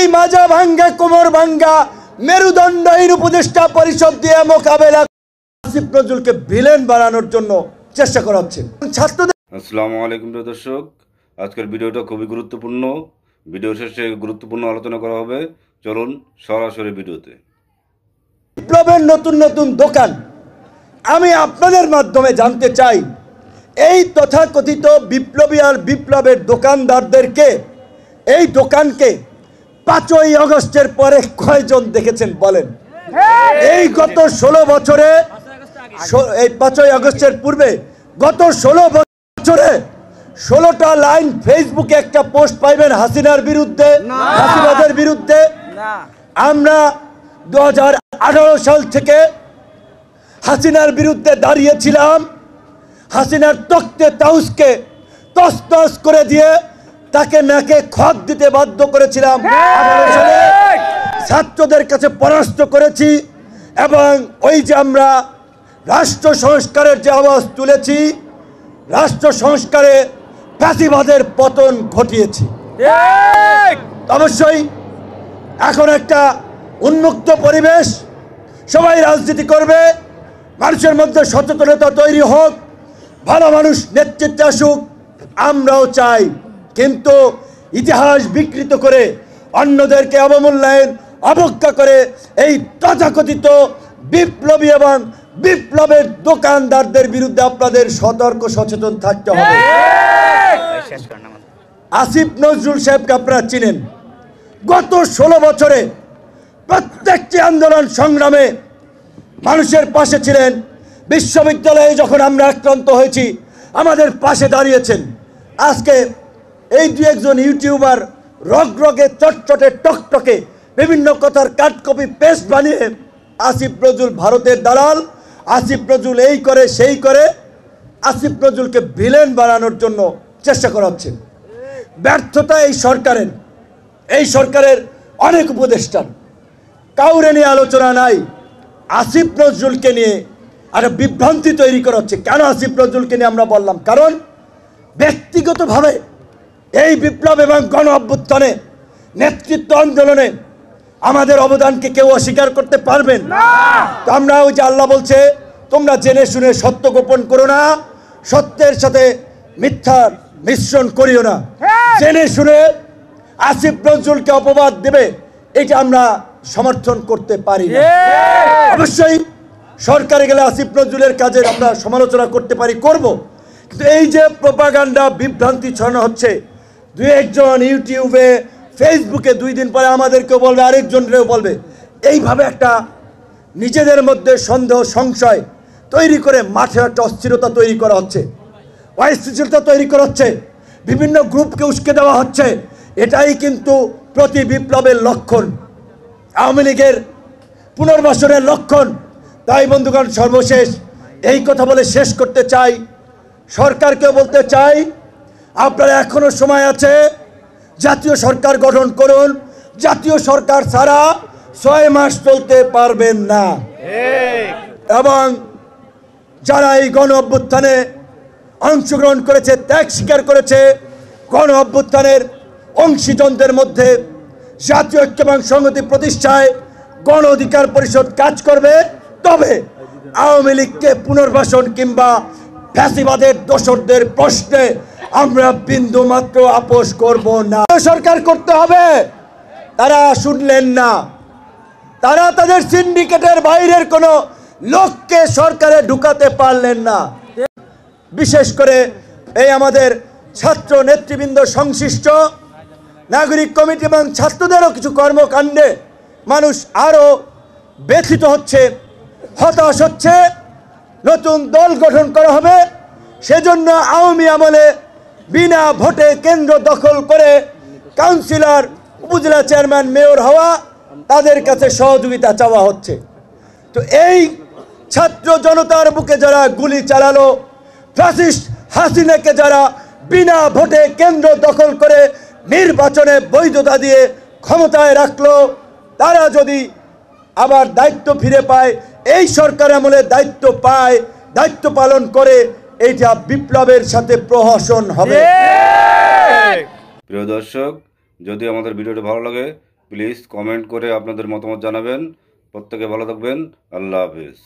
এই মাজা ভাঙ্গা কোমর ভাঙ্গা মেরুদণ্ডহীন উপদেষ্টা পরিষদ দিয়ে মোকাবেলা আসিফ নজরুলকে ভিলেন বানানোর জন্য চেষ্টা করা হচ্ছে ছাত্রদের। আসসালামু আলাইকুম প্রিয় দর্শক, আজকের ভিডিওটা খুবই গুরুত্বপূর্ণ। ভিডিও শেষে গুরুত্বপূর্ণ আলোচনা করা হবে। চলুন সরাসরি ভিডিওতে। বিপ্লবের নতুন নতুন দোকান আমি আপনাদের মাধ্যমে জানতে চাই, এই তথাকথিত বিপ্লবী আর বিপ্লবের দোকানদারদেরকে, এই দোকানকে 5ই আগস্টের পরে কয়জন দেখেছেন বলেন? এই গত 16 বছরে, এই 5ই আগস্টের পূর্বে গত 16 বছরে 16টা লাইন ফেসবুকে একটা পোস্ট পাইবেন হাসিনার বিরুদ্ধে, হাসিনাদের বিরুদ্ধে। আমরা 2018 সাল থেকে হাসিনার বিরুদ্ধে দাঁড়িয়েছিলাম। হাসিনার তখ্তে তাউসকে তছনছ করে দিয়ে তাকে নাকে খত দিতে বাধ্য করেছিলাম। 18 সালে ছাত্রদের কাছে পরাস্ত করেছি এবং ওই যে আমরা রাষ্ট্র সংস্কারের যে আওয়াজ তুলেছি, রাষ্ট্র সংস্কারে ফ্যাসিবাদের পতন ঘটিয়েছি। অবশ্যই এখন একটা উন্মুক্ত পরিবেশ, সবাই রাজনীতি করবে, মানুষের মধ্যে সচেতনতা তৈরি হোক, ভালো মানুষ নেতৃত্বে আসুক, আমরাও চাই। কিন্তু ইতিহাস বিকৃত করে অন্যদেরকে অবমূল্যায়ন অবজ্ঞা করে এই তথাকথিত বিপ্লবী এবং বিপ্লবের দোকানদারদের বিরুদ্ধে আপনাদের সতর্ক সচেতন থাকতে হবে। আসিফ নজরুল সাহেবকে আপনারা চিনেন। গত 16 বছরে প্রত্যেকটি আন্দোলন সংগ্রামে মানুষের পাশে ছিলেন। বিশ্ববিদ্যালয়ে যখন আমরা আক্রান্ত হয়েছি আমাদের পাশে দাঁড়িয়েছেন। আজকে এই দু একজন ইউটিউবার রগে চটচটে টকটকে বিভিন্ন কথার কাটকপি পেস্ট বানিয়ে আসিফ নজরুল ভারতের দালাল, আসিফ নজরুল এই করে সেই করে, আসিফ নজরুলকে ভিলেন বানানোর জন্য চেষ্টা করা হচ্ছে। ব্যর্থতা এই সরকারের অনেক উপদেষ্টার, কাউরে নিয়ে আলোচনা নাই। আসিফ নজরুলকে নিয়ে একটা বিভ্রান্তি তৈরি করা হচ্ছে। কেন আসিফ নজরুলকে নিয়ে আমরা বললাম? কারণ ব্যক্তিগতভাবে এই বিপ্লব এবং গণ অভ্যুত্থানে নেতৃত্ব আন্দোলনে আমাদের অবদানকে কেউ অস্বীকার করতে পারবেন না। তো আমরা ওই যে আল্লাহ বলছে, তোমরা জেনে শুনে সত্য গোপন করো না, সত্যের সাথে মিথ্যার মিশ্রণ করিও না। জেনে শুনে আসিফ নজরুলকে অপবাদ দেবে, এটা আমরা সমর্থন করতে পারি না। অবশ্যই সরকারে গেলে আসিফ নজরুলের কাজের আমরা সমালোচনা করতে পারি, করব। কিন্তু এই যে প্রোপাগান্ডা বিভ্রান্তি ছড়ানো হচ্ছে, দু একজন ইউটিউবে ফেসবুকে 2 দিন পরে আমাদেরকেও বলবে, আরেকজনকেও বলবে, এইভাবে একটা নিজেদের মধ্যে সন্দেহ সংশয় তৈরি করে মাঠে একটা অস্থিরতা তৈরি করা হচ্ছে, অস্থিতিশীলতা তৈরি করা হচ্ছে, বিভিন্ন গ্রুপকে উস্কে দেওয়া হচ্ছে। এটাই কিন্তু প্রতি বিপ্লবের লক্ষণ, আওয়ামী লীগের পুনর্বাসনের লক্ষণ। তাই বন্ধুগণ, সর্বশেষ এই কথা বলে শেষ করতে চাই, সরকারকেও বলতে চাই, আপনারা এখনো সময় আছে, জাতীয় সরকার গঠন করুন। জাতীয় সরকার ছাড়া 6 মাস চলতে পারবেন না। এবং যারা এই গণ অভ্যুত্থানে অংশগ্রহণ করেছে, ত্যাগ স্বীকার করেছে, গণ অভ্যুত্থানের অংশীজনদের মধ্যে জাতীয় ঐক্য এবং সংহতি প্রতিষ্ঠায় গণ অধিকার পরিষদ কাজ করবে। তবে আওয়ামী লীগকে পুনর্বাসন কিংবা ফ্যাসিবাদের দোসরদের প্রশ্নে আমরা বিন্দু মাত্র আপোষ করব না। সরকার করতে হবে। তারা শুনলেন না, তারা তাদের সিন্ডিকেটের বাইরের কোনো লোককে সরকারে ঢুকাতে পারলেন না। বিশেষ করে এই আমাদের ছাত্র নেতৃবৃন্দ সংশ্লিষ্ট নাগরিক কমিটি এবং ছাত্রদেরও কিছু কর্মকাণ্ডে মানুষ আরও ব্যথিত হচ্ছে, হতাশ হচ্ছে। নতুন দল গঠন করা হবে, সেজন্য আওয়ামী আমলে বিনা ভোটে কেন্দ্র দখল করে কাউন্সিলর, উপজেলা চেয়ারম্যান, মেয়র হওয়া, তাদের কাছে সহযোগিতা চাওয়া হচ্ছে। তো এই ছাত্র জনতার বুকে যারা গুলি চালালো, ফ্যাসিস্ট হাসিনাকে যারা বিনা ভোটে কেন্দ্র দখল করে নির্বাচনে বৈধতা দিয়ে ক্ষমতায় রাখলো, তারা যদি আবার দায়িত্ব ফিরে পায়, এই সরকার আমলে দায়িত্ব পায়, দায়িত্ব পালন করে, এইটা বিপ্লবের সাথে প্রহসন হবে। প্রিয় দর্শক, যদি আমাদের ভিডিওটি ভালো লাগে প্লিজ কমেন্ট করে আপনাদের মতামত জানাবেন। প্রত্যেকে ভালো থাকবেন। আল্লাহ হাফেজ।